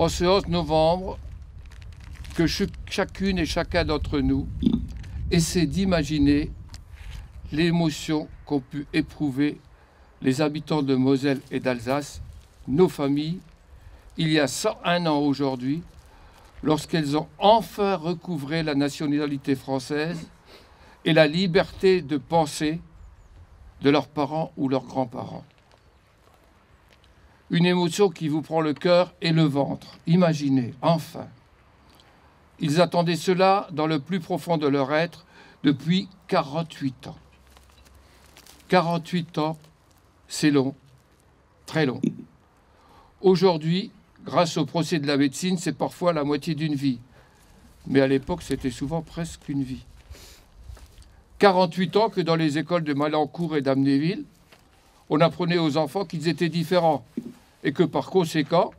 en ce 11 novembre que chacune et chacun d'entre nous essaie d'imaginer l'émotion qu'ont pu éprouver les habitants de Moselle et d'Alsace, nos familles, il y a 101 ans aujourd'hui, lorsqu'elles ont enfin recouvré la nationalité française et la liberté de penser de leurs parents ou leurs grands-parents. Une émotion qui vous prend le cœur et le ventre. Imaginez, enfin. Ils attendaient cela dans le plus profond de leur être depuis 48 ans. 48 ans, c'est long, très long. Aujourd'hui, grâce au procès de la médecine, c'est parfois la moitié d'une vie. Mais à l'époque, c'était souvent presque une vie. 48 ans que dans les écoles de Malancourt et d'Amnéville, on apprenait aux enfants qu'ils étaient différents et que par conséquent,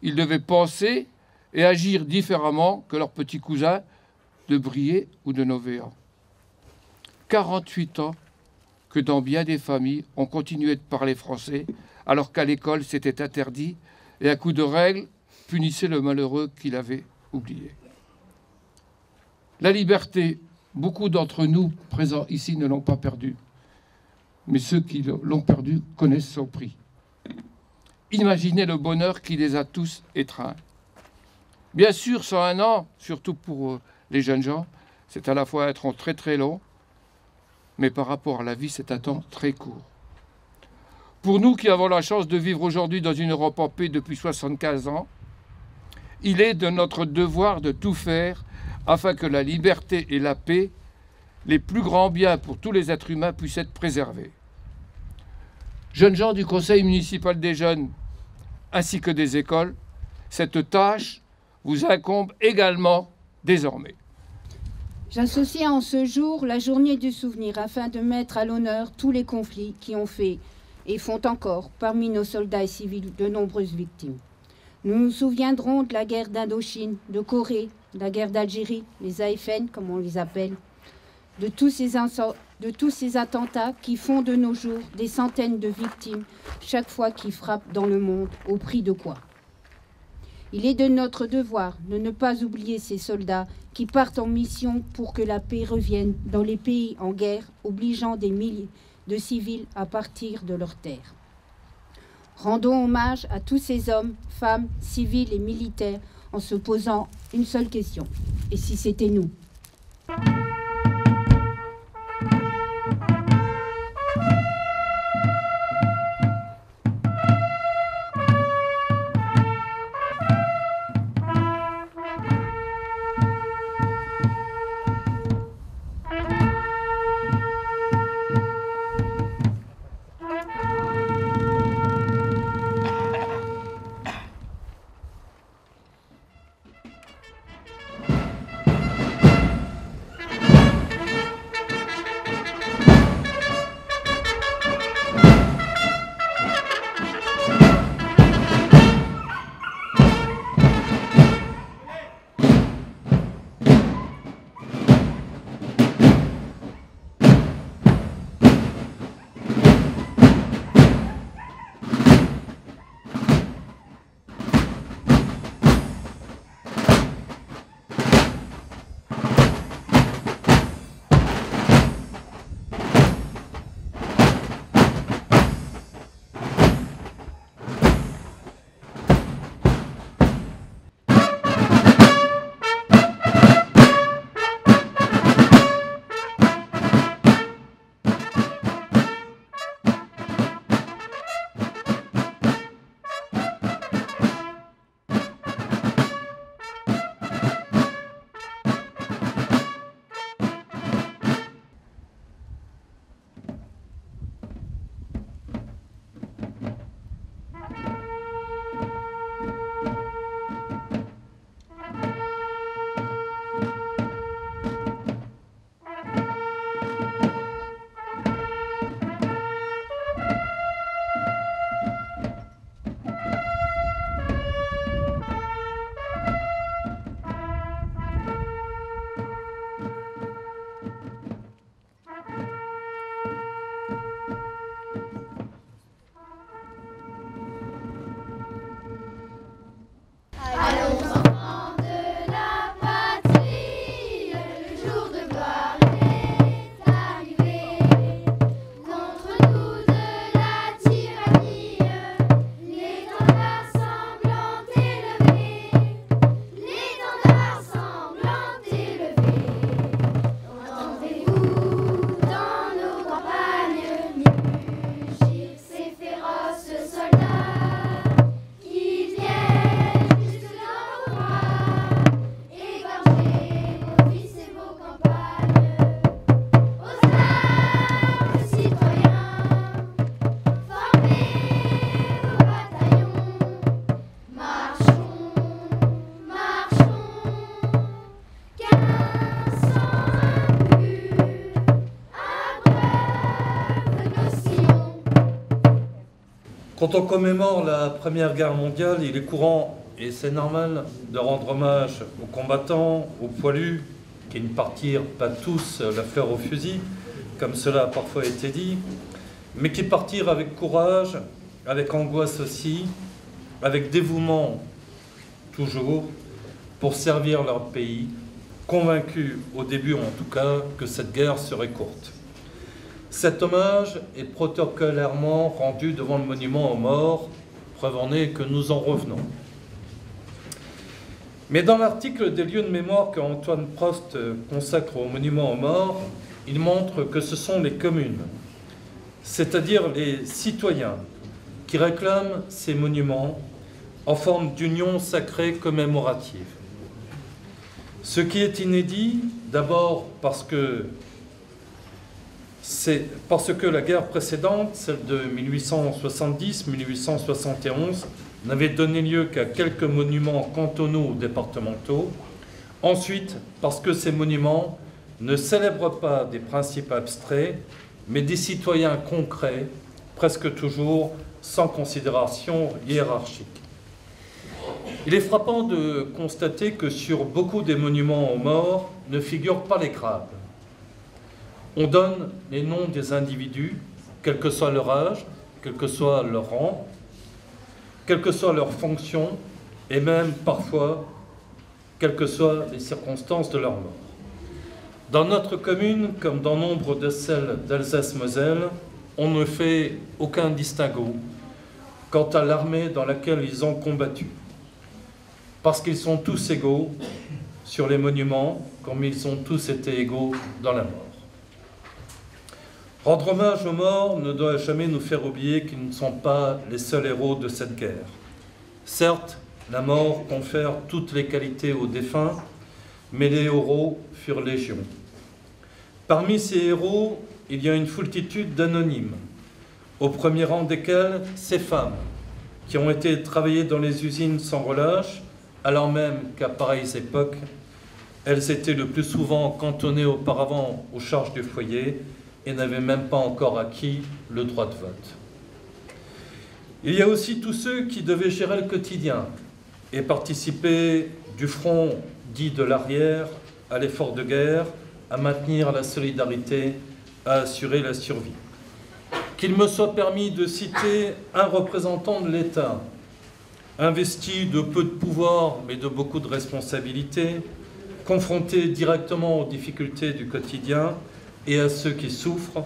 ils devaient penser et agir différemment que leurs petits cousins de Briey ou de Novéa. 48 ans que dans bien des familles, on continuait de parler français alors qu'à l'école, c'était interdit et à coup de règles, punissait le malheureux qui l'avait oublié. La liberté, beaucoup d'entre nous présents ici ne l'ont pas perdue, mais ceux qui l'ont perdue connaissent son prix. Imaginez le bonheur qui les a tous étreints. Bien sûr, 101 ans, surtout pour les jeunes gens, c'est à la fois un temps très très long, mais par rapport à la vie, c'est un temps très court. Pour nous qui avons la chance de vivre aujourd'hui dans une Europe en paix depuis 75 ans, il est de notre devoir de tout faire afin que la liberté et la paix, les plus grands biens pour tous les êtres humains, puissent être préservés. Jeunes gens du Conseil municipal des jeunes, ainsi que des écoles, cette tâche vous incombe également désormais. J'associe en ce jour la journée du souvenir afin de mettre à l'honneur tous les conflits qui ont fait et font encore parmi nos soldats et civils de nombreuses victimes. Nous nous souviendrons de la guerre d'Indochine, de Corée, de la guerre d'Algérie, les AFN comme on les appelle, de tous ces attentats qui font de nos jours des centaines de victimes chaque fois qu'ils frappent dans le monde, au prix de quoi? Il est de notre devoir de ne pas oublier ces soldats qui partent en mission pour que la paix revienne dans les pays en guerre, obligeant des milliers de civils à partir de leurs terres. Rendons hommage à tous ces hommes, femmes, civils et militaires en se posant une seule question. Et si c'était nous ? Quand on commémore la Première Guerre mondiale, il est courant, et c'est normal, de rendre hommage aux combattants, aux poilus, qui ne partirent pas tous la fleur au fusil, comme cela a parfois été dit, mais qui partirent avec courage, avec angoisse aussi, avec dévouement toujours, pour servir leur pays, convaincus au début en tout cas que cette guerre serait courte. Cet hommage est protocolairement rendu devant le monument aux morts, preuve en est que nous en revenons. Mais dans l'article des lieux de mémoire qu'Antoine Prost consacre au monument aux morts, il montre que ce sont les communes, c'est-à-dire les citoyens, qui réclament ces monuments en forme d'union sacrée commémorative. Ce qui est inédit, d'abord parce que la guerre précédente, celle de 1870-1871, n'avait donné lieu qu'à quelques monuments cantonaux ou départementaux. Ensuite, parce que ces monuments ne célèbrent pas des principes abstraits, mais des citoyens concrets, presque toujours sans considération hiérarchique. Il est frappant de constater que sur beaucoup des monuments aux morts ne figurent pas les grades. On donne les noms des individus, quel que soit leur âge, quel que soit leur rang, quelle que soit leur fonction, et même parfois, quelles que soient les circonstances de leur mort. Dans notre commune, comme dans nombre de celles d'Alsace-Moselle, on ne fait aucun distinguo quant à l'armée dans laquelle ils ont combattu, parce qu'ils sont tous égaux sur les monuments, comme ils ont tous été égaux dans la mort. Rendre hommage aux morts ne doit jamais nous faire oublier qu'ils ne sont pas les seuls héros de cette guerre. Certes, la mort confère toutes les qualités aux défunts, mais les héros furent légion. Parmi ces héros, il y a une foultitude d'anonymes, au premier rang desquels ces femmes, qui ont été travaillées dans les usines sans relâche, alors même qu'à pareilles époques, elles étaient le plus souvent cantonnées auparavant aux charges du foyer et n'avaient même pas encore acquis le droit de vote. Il y a aussi tous ceux qui devaient gérer le quotidien et participer du front dit de l'arrière à l'effort de guerre, à maintenir la solidarité, à assurer la survie. Qu'il me soit permis de citer un représentant de l'État, investi de peu de pouvoir mais de beaucoup de responsabilités, confronté directement aux difficultés du quotidien et à ceux qui souffrent,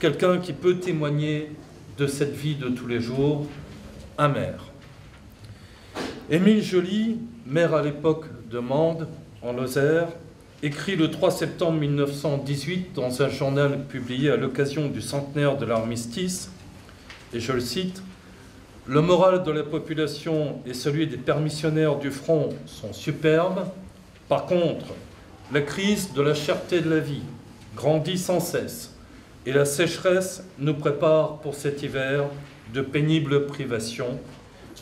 quelqu'un qui peut témoigner de cette vie de tous les jours, un maire. Émile Joly, maire à l'époque de Mende, en Lozère, écrit le 3 septembre 1918 dans un journal publié à l'occasion du centenaire de l'armistice, et je le cite, « Le moral de la population et celui des permissionnaires du front sont superbes. Par contre, la crise de la cherté de la vie grandit sans cesse, et la sécheresse nous prépare pour cet hiver de pénibles privations.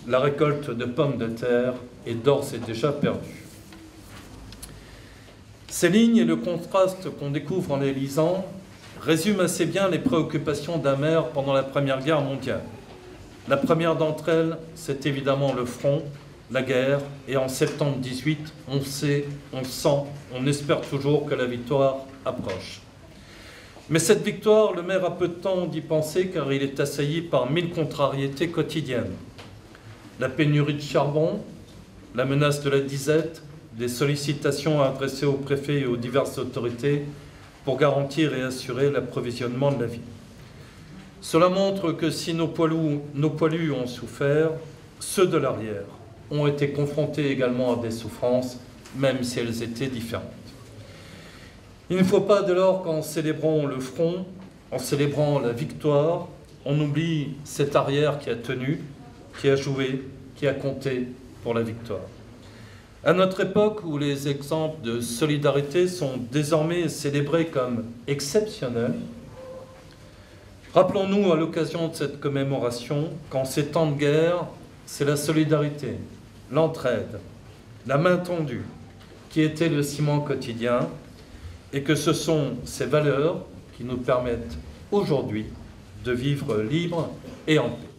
La récolte de pommes de terre est d'ores et déjà perdue. » Ces lignes et le contraste qu'on découvre en les lisant résument assez bien les préoccupations d'un maire pendant la Première Guerre mondiale. La première d'entre elles, c'est évidemment le front, la guerre, et en septembre 18, on sait, on sent, on espère toujours que la victoire approche. Mais cette victoire, le maire a peu de temps d'y penser car il est assailli par 1000 contrariétés quotidiennes. La pénurie de charbon, la menace de la disette, des sollicitations adressées au préfet et aux diverses autorités pour garantir et assurer l'approvisionnement de la vie. Cela montre que si nos poilus ont souffert, ceux de l'arrière ont été confrontés également à des souffrances, même si elles étaient différentes. Il ne faut pas dès lors qu'en célébrant le front, en célébrant la victoire, on oublie cet arrière qui a tenu, qui a joué, qui a compté pour la victoire. À notre époque où les exemples de solidarité sont désormais célébrés comme exceptionnels, rappelons-nous à l'occasion de cette commémoration qu'en ces temps de guerre, c'est la solidarité, l'entraide, la main tendue qui était le ciment quotidien et que ce sont ces valeurs qui nous permettent aujourd'hui de vivre libres et en paix.